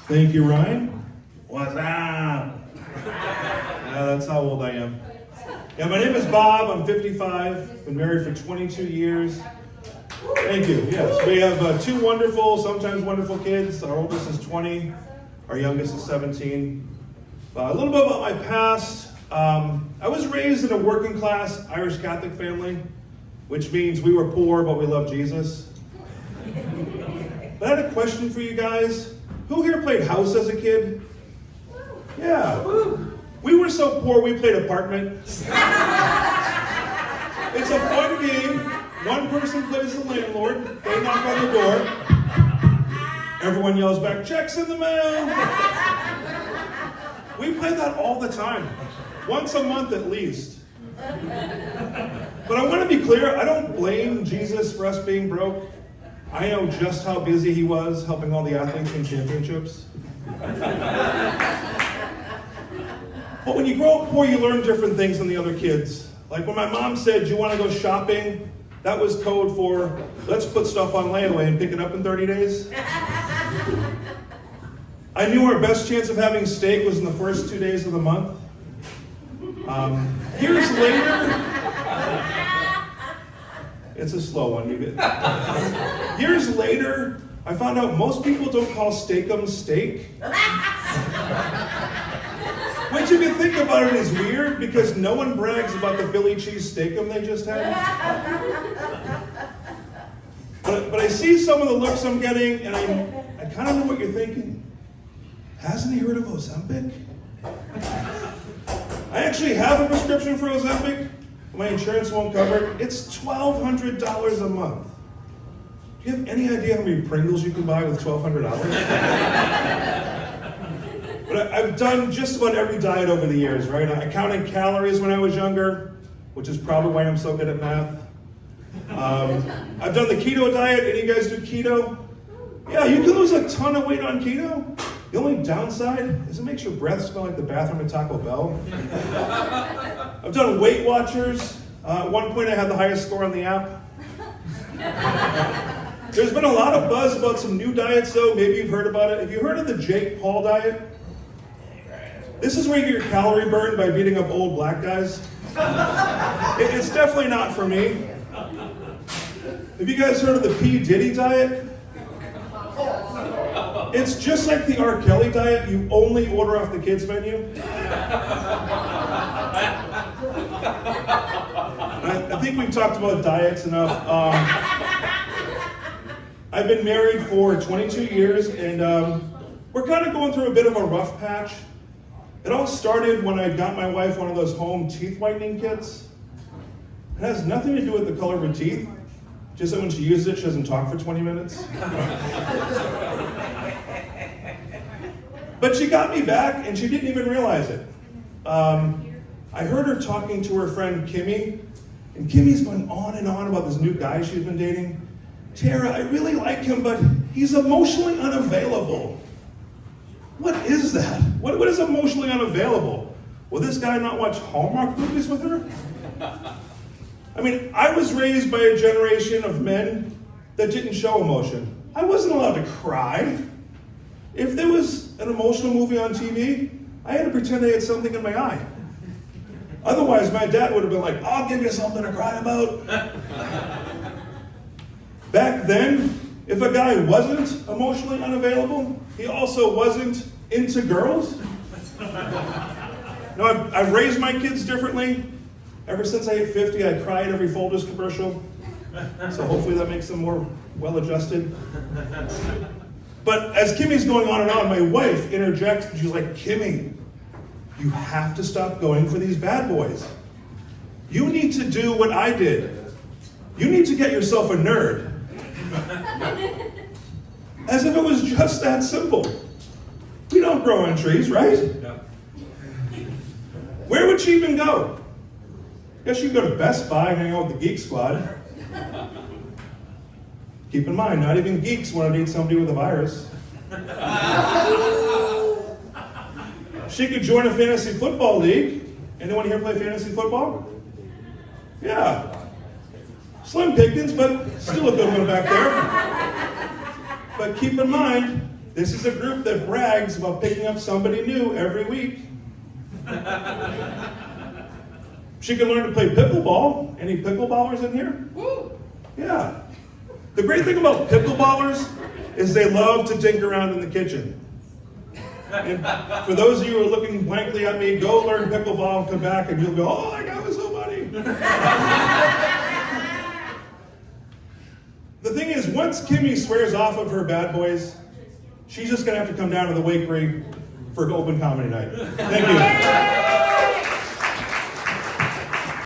Thank you, Ryan. What's up? Yeah, that's how old I am. Yeah, my name is Bob. I'm 55. Been married for 22 years. Thank you. Yes, we have two wonderful, sometimes wonderful kids. Our oldest is 20. Our youngest is 17. A little bit about my past. I was raised in a working class Irish Catholic family, which means we were poor, but we loved Jesus. But I had a question for you guys. Who here played house as a kid? Yeah. We were so poor we played apartment. It's a fun game. One person plays the landlord. They knock on the door. Everyone yells back, "Checks in the mail." We played that all the time. Once a month at least. But I want to be clear, I don't blame Jesus for us being broke. I know just how busy he was helping all the athletes win championships. But when you grow up poor, you learn different things than the other kids. Like when my mom said, "Do you want to go shopping?" That was code for, let's put stuff on layaway and pick it up in 30 days. I knew our best chance of having steak was in the first 2 days of the month. Years later, it's a slow one. Years later, I found out most people don't call steak'em steak. Which, if you think about it, is weird because no one brags about the Philly cheese steak'em they just had. But I see some of the looks I'm getting, and I kind of know what you're thinking. Hasn't he heard of Ozempic? I actually have a prescription for Ozempic. My insurance won't cover it. It's $1,200 a month. Do you have any idea how many Pringles you can buy with $1,200? But I've done just about every diet over the years, right? I counted calories when I was younger, which is probably why I'm so good at math. I've done the keto diet. Any of you guys do keto? Yeah, you can lose a ton of weight on keto. The only downside is it makes your breath smell like the bathroom at Taco Bell. I've done Weight Watchers. At one point I had the highest score on the app. There's been a lot of buzz about some new diets though. Maybe you've heard about it. Have you heard of the Jake Paul diet? This is where you get your calorie burn by beating up old black guys. It's definitely not for me. Have you guys heard of the P. Diddy diet? It's just like the R. Kelly diet. You only order off the kids' menu. I think we've talked about diets enough. I've been married for 22 years, and we're kind of going through a bit of a rough patch. It all started when I got my wife one of those home teeth whitening kits. It has nothing to do with the color of her teeth. Just that when she uses it, she doesn't talk for 20 minutes. But she got me back, and she didn't even realize it. I heard her talking to her friend Kimmy, and Kimmy's going on and on about this new guy she's been dating. "Tara, I really like him, but he's emotionally unavailable." What is that? What is emotionally unavailable? Will this guy not watch Hallmark movies with her? I mean, I was raised by a generation of men that didn't show emotion. I wasn't allowed to cry. If there was an emotional movie on TV, I had to pretend I had something in my eye. Otherwise, my dad would have been like, "I'll give you something to cry about." Back then, if a guy wasn't emotionally unavailable, he also wasn't into girls. Now, I've raised my kids differently. Ever since I hit 50, I cried every Folders commercial. So hopefully that makes them more well-adjusted. But as Kimmy's going on and on, my wife interjects, and she's like, "Kimmy, you have to stop going for these bad boys. You need to do what I did. You need to get yourself a nerd." As if it was just that simple. We don't grow on trees, right? No. Where would she even go? Guess she'd go to Best Buy and hang out with the Geek Squad. Keep in mind, not even geeks want to date somebody with a virus. She could join a fantasy football league. Anyone here play fantasy football? Yeah. Slim pickings, but still a good one back there. But keep in mind, This is a group that brags about picking up somebody new every week. She can learn to play pickleball. Any pickleballers in here? Woo! Yeah. The great thing about pickleballers is they love to dink around in the kitchen. And for those of you who are looking blankly at me, go learn pickleball and come back and you'll go, oh my God, it was so funny. The thing is, once Kimmy swears off of her bad boys, she's just going to have to come down to the Wakery for open comedy night. Thank you.